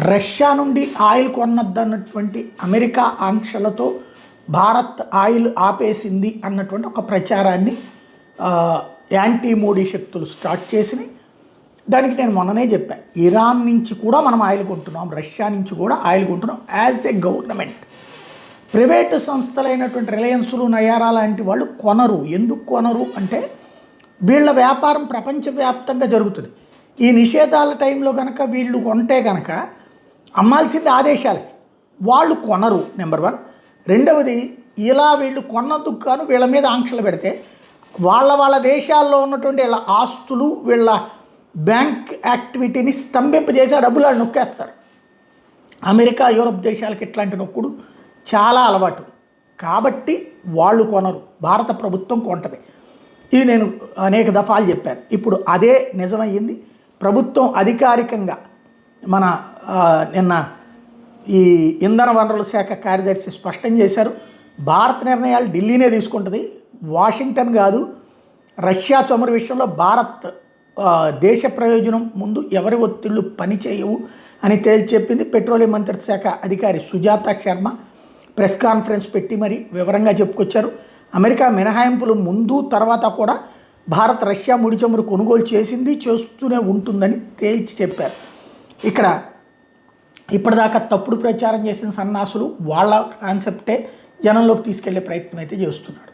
Russia నుండి oil కొన్నద్దన్నటువంటి America ఆంక్షలతో Bharat oil ఆపేసింది అన్నటువంటి ఒక ప్రచారాన్ని యాంటీ మోడీ శక్తులు స్టార్ట్ చేసినాయి. దానికి నేను మొన్ననే చెప్పాను, ఇరాన్ నుంచి కూడా మనం ఆయిల్ కొంటున్నాం, రష్యా నుంచి కూడా ఆయిల్ కొంటున్నాం. యాజ్ ఏ గవర్నమెంట్ ప్రైవేటు సంస్థలైనటువంటి రిలయన్స్లు, నయారా లాంటి వాళ్ళు కొనరు. ఎందుకు కొనరు అంటే వీళ్ళ వ్యాపారం ప్రపంచవ్యాప్తంగా జరుగుతుంది. ఈ నిషేధాల టైంలో కనుక వీళ్ళు కొంటే కనుక అమ్మాల్సింది ఆదేశాలకి, వాళ్ళు కొనరు. నెంబర్ 1. రెండవది, ఇలా వీళ్ళు కొన్నందుకు గాను వీళ్ళ మీద ఆంక్షలు పెడితే వాళ్ళ దేశాల్లో ఉన్నటువంటి వీళ్ళ ఆస్తులు, వీళ్ళ బ్యాంక్ యాక్టివిటీని స్తంభింపజేసి ఆ డబ్బులు వాళ్ళు నొక్కేస్తారు. అమెరికా, యూరప్ దేశాలకు ఇట్లాంటి నొక్కుడు చాలా అలవాటు. కాబట్టి వాళ్ళు కొనరు, భారత ప్రభుత్వం కొంటది. ఇది నేను అనేక దఫాలు చెప్పాను. ఇప్పుడు అదే నిజమయ్యింది. ప్రభుత్వం అధికారికంగా మన నిన్న ఈ ఇంధన వనరుల శాఖ కార్యదర్శి స్పష్టం చేశారు, భారత్ నిర్ణయాలు ఢిల్లీనే తీసుకుంటుంది, వాషింగ్టన్ కాదు. రష్యా చమురు విషయంలో భారత్ దేశ ప్రయోజనం ముందు ఎవరి ఒత్తిళ్లు పనిచేయవు అని తేల్చి చెప్పింది. పెట్రోలియం మంత్రిత్వ శాఖ అధికారి సుజాత శర్మ ప్రెస్ కాన్ఫరెన్స్ పెట్టి మరి వివరంగా చెప్పుకొచ్చారు. అమెరికా మినహాయింపులు ముందు తర్వాత కూడా భారత్ రష్యా ముడి చమురు కొనుగోలు చేసింది, చేస్తూనే ఉంటుందని తేల్చి చెప్పారు. ఇక్కడ ఇప్పటిదాకా తప్పుడు ప్రచారం చేసిన సన్నాసులు వాళ్ళ కాన్సెప్టే జనంలోకి తీసుకెళ్లే ప్రయత్నం అయితే చేస్తున్నాడు.